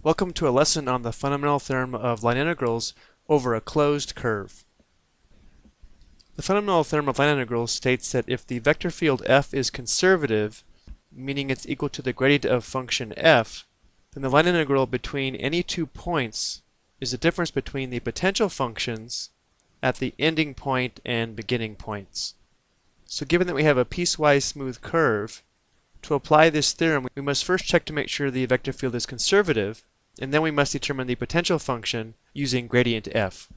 Welcome to a lesson on the fundamental theorem of line integrals over a closed curve. The fundamental theorem of line integrals states that if the vector field f is conservative, meaning it's equal to the gradient of function f, then the line integral between any 2 points is the difference between the potential functions at the ending point and beginning points. So given that we have a piecewise smooth curve, to apply this theorem, we must first check to make sure the vector field is conservative, and then we must determine the potential function using gradient f.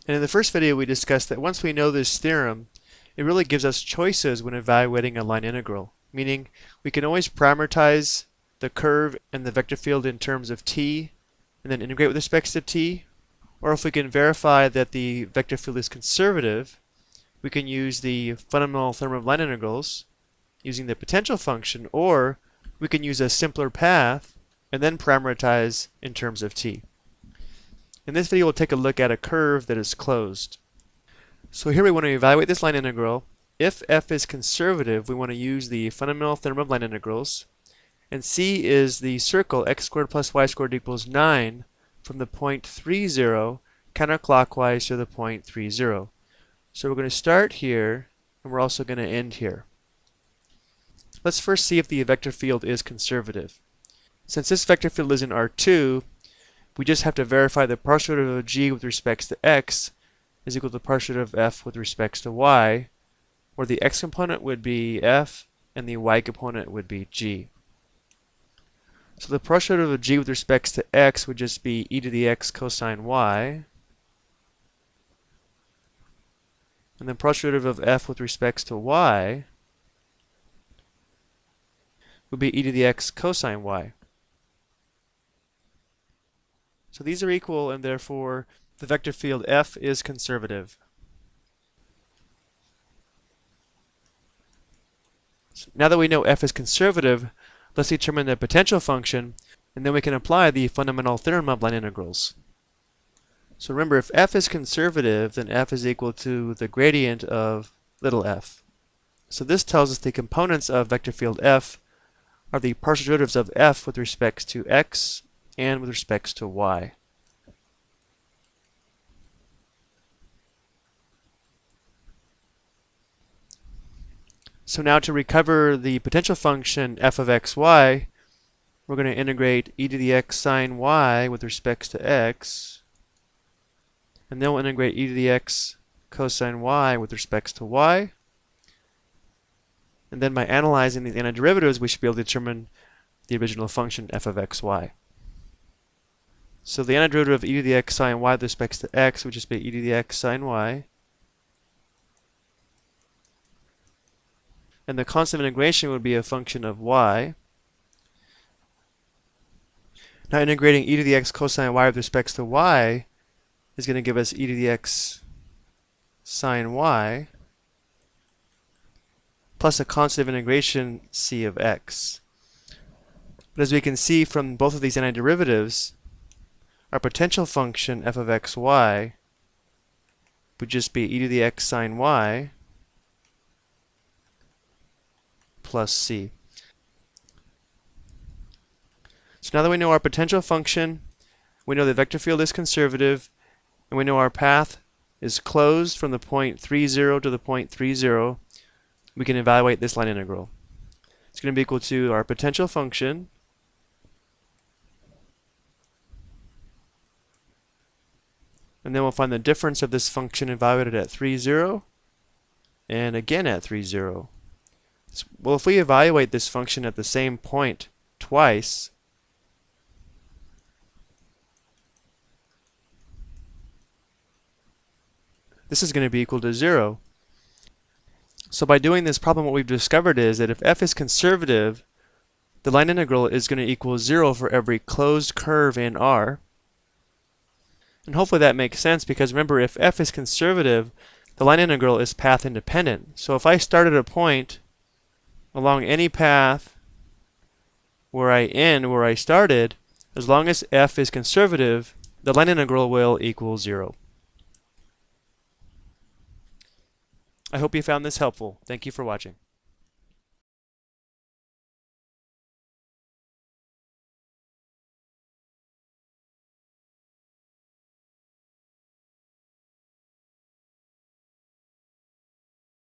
And in the first video we discussed that once we know this theorem, it really gives us choices when evaluating a line integral, meaning we can always parameterize the curve and the vector field in terms of t, and then integrate with respect to t, or if we can verify that the vector field is conservative, we can use the fundamental theorem of line integrals using the potential function, or we can use a simpler path and then parameterize in terms of t. In this video we'll take a look at a curve that is closed. So here we want to evaluate this line integral. If f is conservative, we want to use the fundamental theorem of line integrals, and c is the circle x squared plus y squared equals 9 from the point 3, 0 counterclockwise to the point 3, 0. So we're going to start here and we're also going to end here. Let's first see if the vector field is conservative. Since this vector field is in R2, we just have to verify the partial derivative of g with respect to x is equal to the partial derivative of f with respect to y, where the x component would be f and the y component would be g. So the partial derivative of g with respect to x would just be e to the x cosine y, and the partial derivative of f with respect to y would be e to the x cosine y. So these are equal, and therefore the vector field f is conservative. So now that we know f is conservative, let's determine the potential function, and then we can apply the fundamental theorem of line integrals. So remember, if f is conservative, then f is equal to the gradient of little f. So this tells us the components of vector field f are the partial derivatives of f with respect to x and with respect to y. So now to recover the potential function f of xy, we're going to integrate e to the x sine y with respect to x, and then we'll integrate e to the x cosine y with respect to y. And then by analyzing these antiderivatives, we should be able to determine the original function f of xy. So the antiderivative of e to the x sine y with respect to x would just be e to the x sine y. And the constant of integration would be a function of y. Now integrating e to the x cosine y with respect to y is going to give us e to the x sine y plus a constant of integration c of x. But as we can see from both of these antiderivatives, our potential function f of xy would just be e to the x sine y plus c. So now that we know our potential function, we know the vector field is conservative, and we know our path is closed from the point 3, 0 to the point 3, 0, we can evaluate this line integral. It's going to be equal to our potential function and then we'll find the difference of this function evaluated at 3, 0 and again at 3, 0. Well, if we evaluate this function at the same point twice, this is going to be equal to 0. So by doing this problem, what we've discovered is that if f is conservative, the line integral is going to equal 0 for every closed curve in R. And hopefully that makes sense, because remember, if f is conservative, the line integral is path independent. So if I start at a point along any path where I end where I started, as long as f is conservative, the line integral will equal 0. I hope you found this helpful. Thank you for watching.